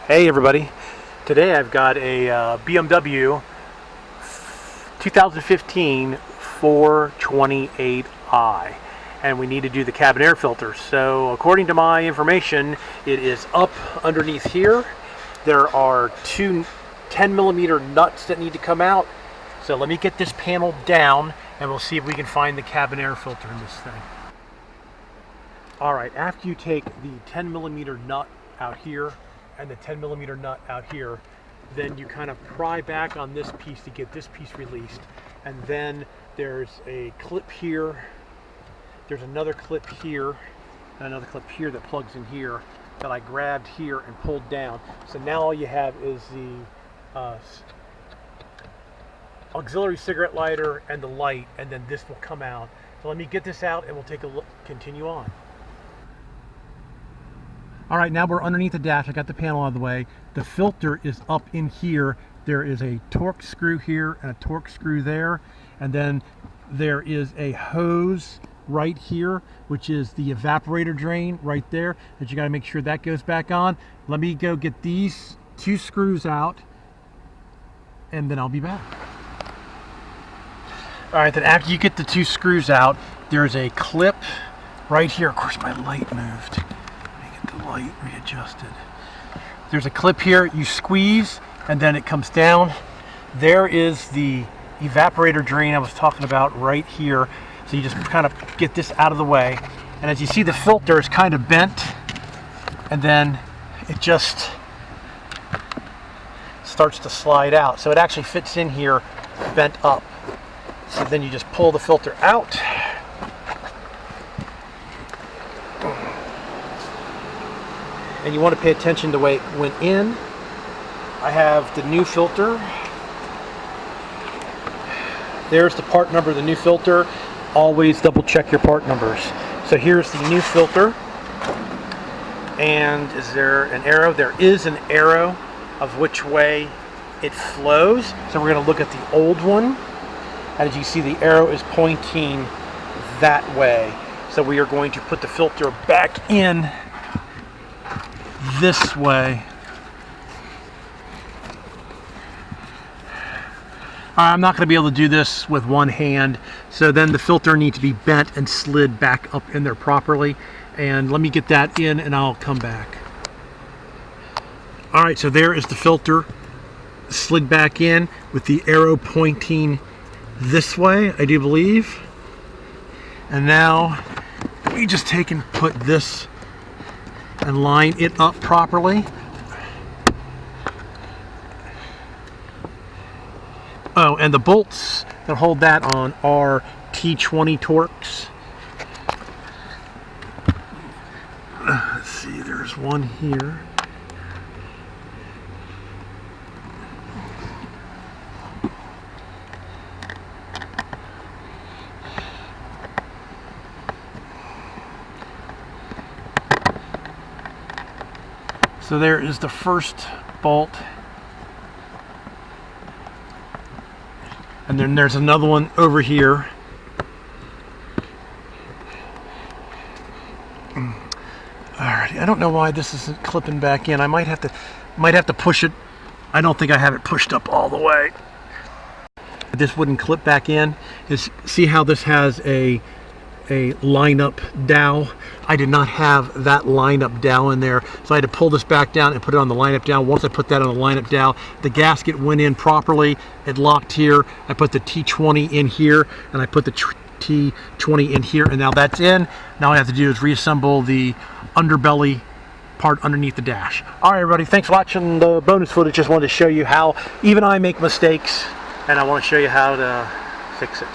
Hey everybody, today I've got a BMW 2015 428i and we need to do the cabin air filter. So according to my information, it is up underneath here. There are two 10mm nuts that need to come out. So let me get this panel down and we'll see if we can find the cabin air filter in this thing. Alright, after you take the 10mm nut out here and the 10mm nut out here, then you kind of pry back on this piece to get this piece released. And then there's a clip here, there's another clip here, and another clip here that plugs in here that I grabbed here and pulled down. So now all you have is the auxiliary cigarette lighter and the light, and then this will come out. So let me get this out and we'll take a look, continue on. All right, now we're underneath the dash. I got the panel out of the way. The filter is up in here. There is a torque screw here and a torque screw there. And then there is a hose right here, which is the evaporator drain right there, that you gotta make sure that goes back on. Let me go get these two screws out and then I'll be back. All right, then after you get the two screws out, there's a clip right here. Of course, my light moved. Light readjusted. There's a clip here, you squeeze and then it comes down. There is the evaporator drain I was talking about right here. So you just kind of get this out of the way, and as you see, the filter is kind of bent and then it just starts to slide out. So it actually fits in here bent up. So then you just pull the filter out. And you want to pay attention to the way it went in. I have the new filter. There's the part number of the new filter. Always double check your part numbers. So here's the new filter. And is there an arrow? There is an arrow of which way it flows. So we're going to look at the old one. And as you see, the arrow is pointing that way. So we are going to put the filter back in this way. I'm not going to be able to do this with one hand, so then the filter needs to be bent and slid back up in there properly. And let me get that in and I'll come back. Alright, so there is the filter slid back in with the arrow pointing this way, I do believe. And now we just take and put this and line it up properly. Oh, and the bolts that hold that on are T20 Torx. Let's see, there's one here. So there is the first bolt, and then there's another one over here. Alright, I don't know why this isn't clipping back in. I might have to push it. I don't think I have it pushed up all the way. This wouldn't clip back in. See how this has a line-up dowel? I did not have that line-up dowel in there, so I had to pull this back down and put it on the line-up dowel. Once I put that on the line-up dowel, the gasket went in properly. It locked here. I put the T20 in here, and I put the T20 in here, and now that's in. Now all I have to do is reassemble the underbelly part underneath the dash. All right, everybody, thanks for watching the bonus footage. Just wanted to show you how even I make mistakes, and I want to show you how to fix it.